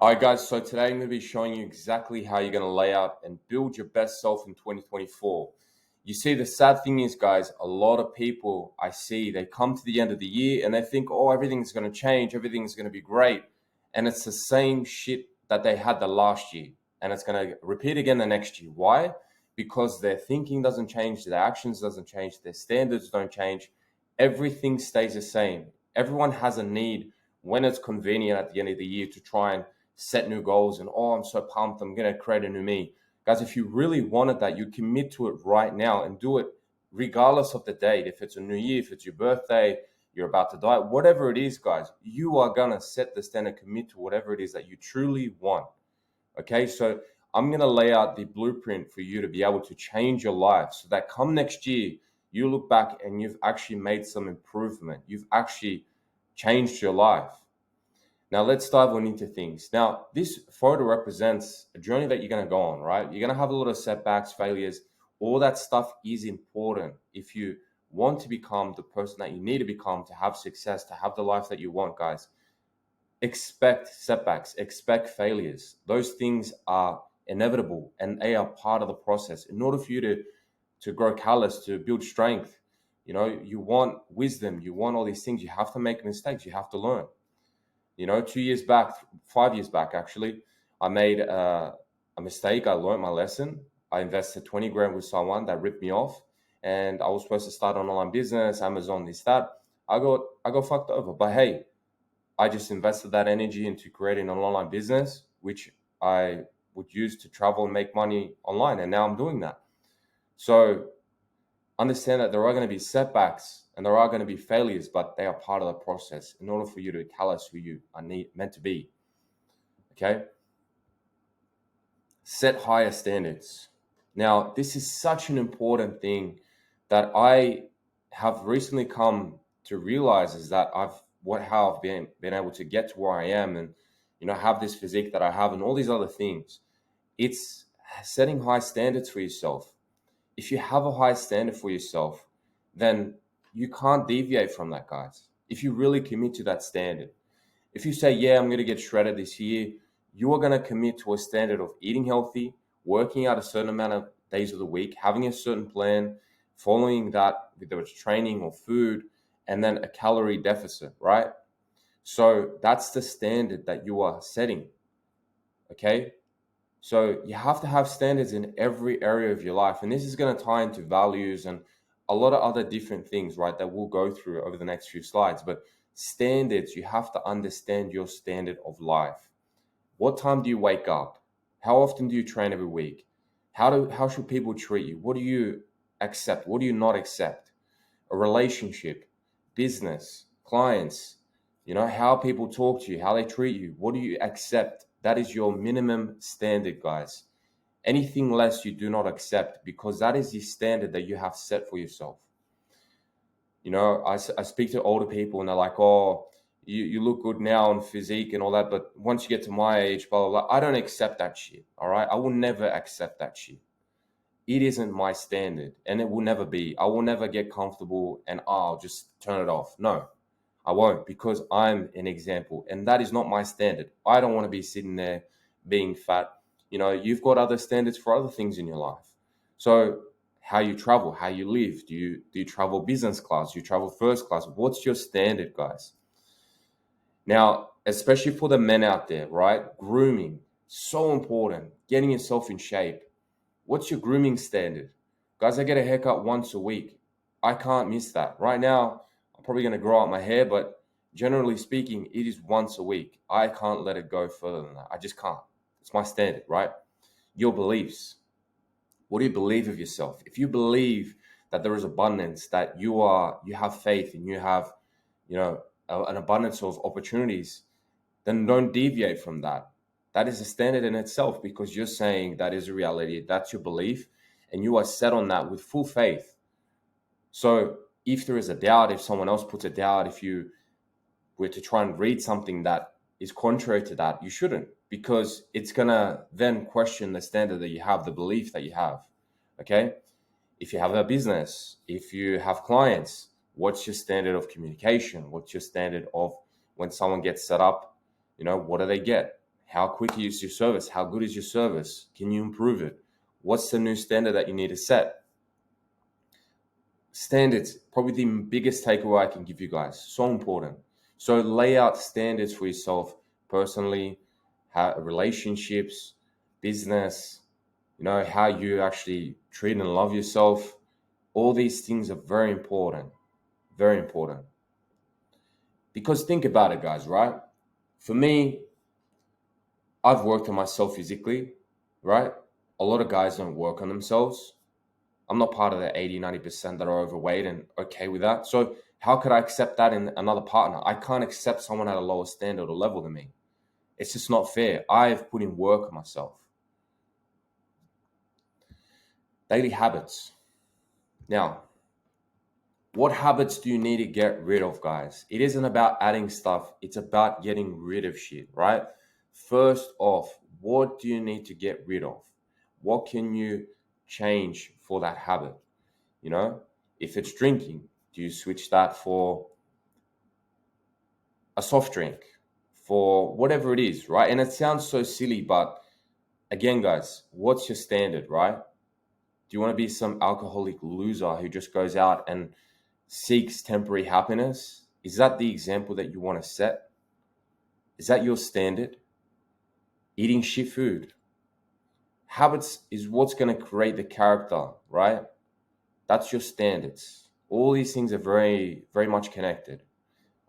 All right, guys, so today I'm going to be showing you exactly how you're going to lay out and build your best self in 2024. You see, the sad thing is, guys, a lot of people I see, they come to the end of the year and they think, oh, everything's going to change, everything's going to be great. And it's the same shit that they had the last year. And it's going to repeat again the next year. Why? Because their thinking doesn't change, their actions doesn't change, their standards don't change. Everything stays the same. Everyone has a need when it's convenient at the end of the year to try and set new goals and, oh, I'm so pumped, I'm going to create a new me. Guys, if you really wanted that, you commit to it right now and do it regardless of the date. If it's a new year, if it's your birthday, you're about to die, whatever it is, guys, you are going to set the standard, commit to whatever it is that you truly want. Okay, so I'm going to lay out the blueprint for you to be able to change your life so that come next year, you look back and you've actually made some improvement. You've actually changed your life. Now let's dive on into things. Now, this photo represents a journey that you're going to go on, right? You're going to have a lot of setbacks, failures. All that stuff is important if you want to become the person that you need to become to have success, to have the life that you want, guys. Expect setbacks, expect failures. Those things are inevitable and they are part of the process. In order for you to grow callous, to build strength, you want wisdom, you want all these things. You have to make mistakes, you have to learn. 2 years back, 5 years back, actually, I made a mistake. I learned my lesson. I invested 20 grand with someone that ripped me off, and I was supposed to start an online business, Amazon, this, that. I got fucked over. But hey, I just invested that energy into creating an online business, which I would use to travel and make money online. And now I'm doing that. So understand that there are going to be setbacks and there are going to be failures, but they are part of the process in order for you to callous who you are meant to be. Okay? Set higher standards. Now, this is such an important thing that I have recently come to realize is that how I've been able to get to where I am and have this physique that I have and all these other things. It's setting high standards for yourself. If you have a high standard for yourself, then you can't deviate from that, guys. If you really commit to that standard, if you say, yeah, I'm going to get shredded this year, you are going to commit to a standard of eating healthy, working out a certain amount of days of the week, having a certain plan, following that, whether it's training or food, and then a calorie deficit, right? So that's the standard that you are setting, okay? So you have to have standards in every area of your life. And this is going to tie into values and a lot of other different things, right, that we'll go through over the next few slides. But standards, you have to understand your standard of life. What time do you wake up? How often do you train every week? How should people treat you? What do you accept? What do you not accept? A relationship, business, clients, how people talk to you, how they treat you. What do you accept? That is your minimum standard, guys. Anything less you do not accept because that is the standard that you have set for yourself. I speak to older people and they're like, oh, you look good now in physique and all that, but once you get to my age, blah, blah, blah, I don't accept that shit, all right? I will never accept that shit. It isn't my standard and it will never be. I will never get comfortable and I'll just turn it off. No, I won't, because I'm an example and that is not my standard. I don't want to be sitting there being fat. You've got other standards for other things in your life. So how you travel, how you live, do you travel business class? Do you travel first class? What's your standard, guys? Now, especially for the men out there, right? Grooming, so important. Getting yourself in shape. What's your grooming standard? Guys, I get a haircut once a week. I can't miss that. Right now, I'm probably going to grow out my hair, but generally speaking, it is once a week. I can't let it go further than that. I just can't. It's my standard, right? Your beliefs. What do you believe of yourself? If you believe that there is abundance, that you have faith and you have, an abundance of opportunities, then don't deviate from that. That is a standard in itself because you're saying that is a reality. That's your belief and you are set on that with full faith. So if there is a doubt, if someone else puts a doubt, if you were to try and read something that is contrary to that, you shouldn't, because it's going to then question the standard that you have, the belief that you have. Okay. If you have a business, if you have clients, what's your standard of communication? What's your standard of when someone gets set up? What do they get? How quick is your service? How good is your service? Can you improve it? What's the new standard that you need to set? Standards, probably the biggest takeaway I can give you guys. So important. So lay out standards for yourself personally, how relationships, business, how you actually treat and love yourself. All these things are very important. Very important. Because think about it, guys, right? For me, I've worked on myself physically, right? A lot of guys don't work on themselves. I'm not part of the 80-90% that are overweight and okay with that. So how could I accept that in another partner? I can't accept someone at a lower standard or level than me. It's just not fair. I've put in work on myself. Daily habits. Now, what habits do you need to get rid of, guys? It isn't about adding stuff. It's about getting rid of shit, right? First off, what do you need to get rid of? What can you change for that habit? If it's drinking, do you switch that for a soft drink, for whatever it is, right? And it sounds so silly, but again, guys, what's your standard, right? Do you want to be some alcoholic loser who just goes out and seeks temporary happiness? Is that the example that you want to set? Is that your standard? Eating shit food. Habits is what's going to create the character, right? That's your standards. All these things are very, very much connected.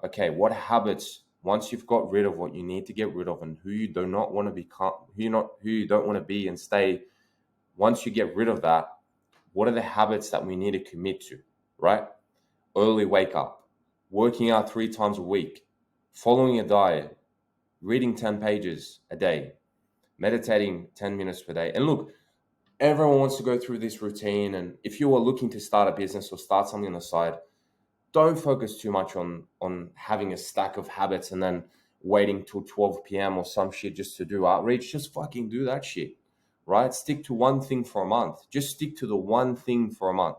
Okay, what habits, once you've got rid of what you need to get rid of and who you do not want to become, who you don't want to be and stay, once you get rid of that, what are the habits that we need to commit to, right? Early wake up, working out 3 times a week, following a diet, reading 10 pages a day, meditating 10 minutes per day. And look, everyone wants to go through this routine. And if you are looking to start a business or start something on the side, don't focus too much on having a stack of habits and then waiting till 12 p.m. or some shit just to do outreach. Just fucking do that shit, right? Stick to one thing for a month. Just stick to the one thing for a month.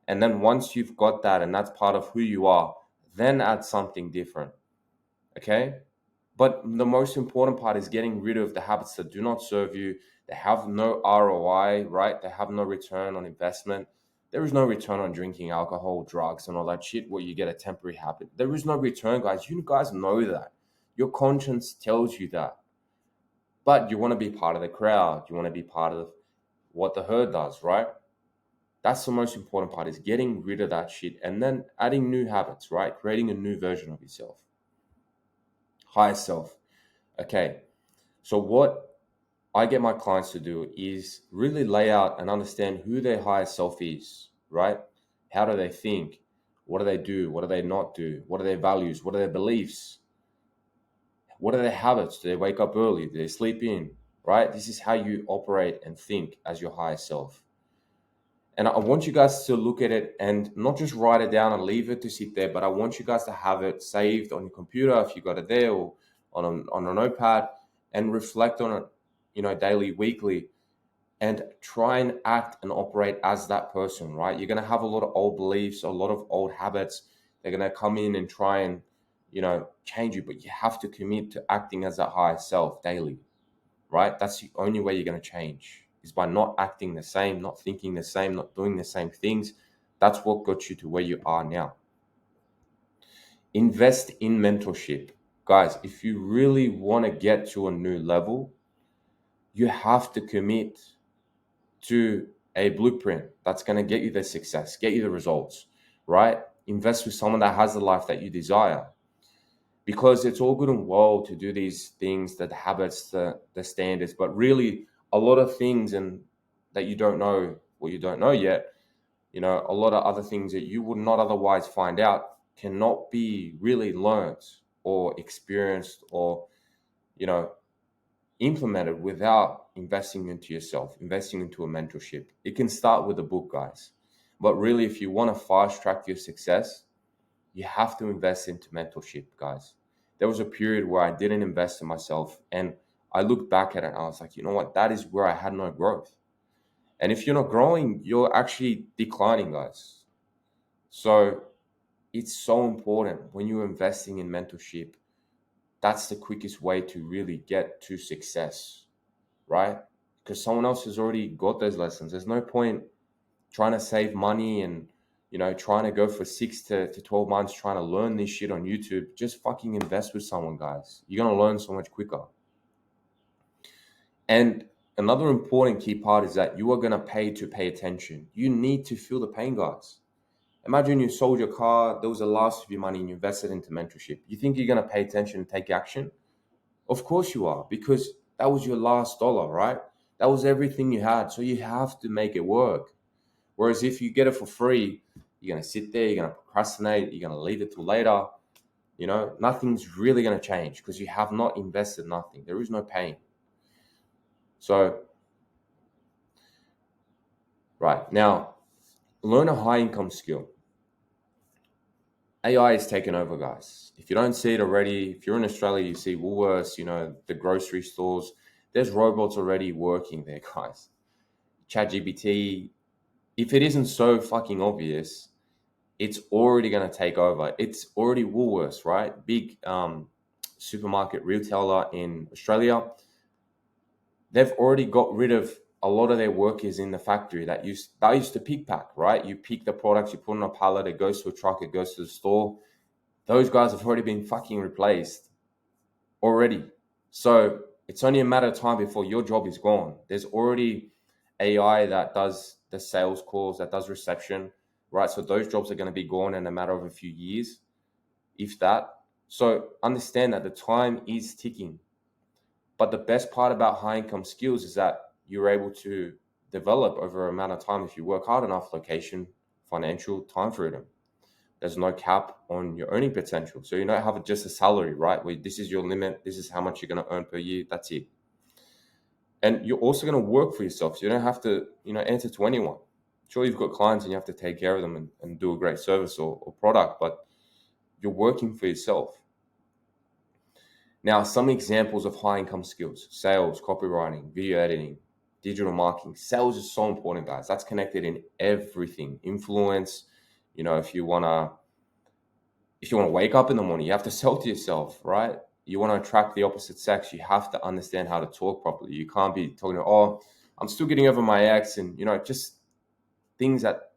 And then once you've got that and that's part of who you are, then add something different. Okay? But the most important part is getting rid of the habits that do not serve you. They have no ROI, right? They have no return on investment. There is no return on drinking alcohol, drugs, and all that shit where you get a temporary habit. There is no return, guys. You guys know that. Your conscience tells you that. But you want to be part of the crowd. You want to be part of what the herd does, right? That's the most important part, is getting rid of that shit and then adding new habits, right? Creating a new version of yourself. Higher self. Okay. So what I get my clients to do is really lay out and understand who their higher self is, right? How do they think? What do they do? What do they not do? What are their values? What are their beliefs? What are their habits? Do they wake up early? Do they sleep in? Right? This is how you operate and think as your higher self. And I want you guys to look at it and not just write it down and leave it to sit there, but I want you guys to have it saved on your computer if you got it there, or on a notepad, and reflect on it, daily, weekly, and try and act and operate as that person, right? You're going to have a lot of old beliefs, a lot of old habits. They're going to come in and try and, change you, but you have to commit to acting as that higher self daily, right? That's the only way you're going to change, is by not acting the same, not thinking the same, not doing the same things. That's what got you to where you are now. Invest in mentorship. Guys, if you really want to get to a new level, you have to commit to a blueprint that's going to get you the success, get you the results, right? Invest with someone that has the life that you desire. Because it's all good and well to do these things, the habits, the standards, but really a lot of things and that you don't know, or you don't know yet, a lot of other things that you would not otherwise find out cannot be really learned or experienced or, implemented without investing into yourself, investing into a mentorship. It can start with a book, guys. But really, if you want to fast track your success, you have to invest into mentorship, guys. There was a period where I didn't invest in myself, and I looked back at it and I was like, you know what? That is where I had no growth. And if you're not growing, you're actually declining, guys. So it's so important when you're investing in mentorship that's the quickest way to really get to success, right? Because someone else has already got those lessons. There's no point trying to save money and, trying to go for 6 to 12 months trying to learn this shit on YouTube. Just fucking invest with someone, guys. You're going to learn so much quicker. And another important key part is that you are going to pay attention. You need to feel the pain, guys. Imagine you sold your car, there was a loss of your money, and you invested into mentorship. You think you're going to pay attention and take action? Of course you are, because that was your last dollar, right? That was everything you had. So you have to make it work. Whereas if you get it for free, you're going to sit there, you're going to procrastinate, you're going to leave it till later. Nothing's really going to change because you have not invested nothing. There is no pain. So, right now, learn a high income skill. AI is taking over, guys. If you don't see it already, if you're in Australia, you see Woolworths, the grocery stores, there's robots already working there, guys. ChatGPT, if it isn't so fucking obvious, it's already going to take over. It's already Woolworths, right? Big supermarket retailer in Australia. They've already got rid of a lot of their workers in the factory that used to pick pack, right? You pick the products, you put on a pallet, it goes to a truck, it goes to the store. Those guys have already been fucking replaced already. So it's only a matter of time before your job is gone. There's already AI that does the sales calls, that does reception, right? So those jobs are going to be gone in a matter of a few years, if that. So understand that the time is ticking. But the best part about high income skills is that you're able to develop over an amount of time if you work hard enough. Location, financial, time freedom. There's no cap on your earning potential. So you don't have just a salary, right? Where this is your limit. This is how much you're going to earn per year. That's it. And you're also going to work for yourself. So you don't have to, answer to anyone. Sure, you've got clients and you have to take care of them and do a great service or product, but you're working for yourself. Now, some examples of high income skills: sales, copywriting, video editing, digital marketing. Sales is so important, guys. That's connected in everything. Influence, if you want to wake up in the morning, you have to sell to yourself, right? You want to attract the opposite sex, you have to understand how to talk properly. You can't be talking, I'm still getting over my ex, and just things that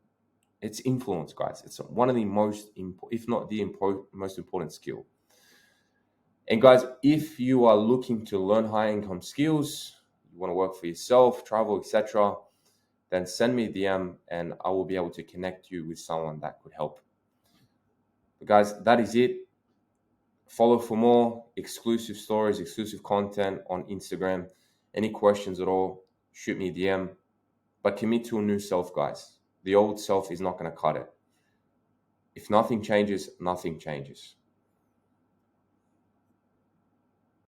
it's influence, guys. It's one of the most, if not the most important skill. And guys, if you are looking to learn high income skills, you want to work for yourself, travel, etc., then send me a DM and I will be able to connect you with someone that could help. But guys, that is it. Follow for more exclusive stories, exclusive content on Instagram. Any questions at all, shoot me a DM. But commit to a new self, guys. The old self is not going to cut it. If nothing changes, nothing changes.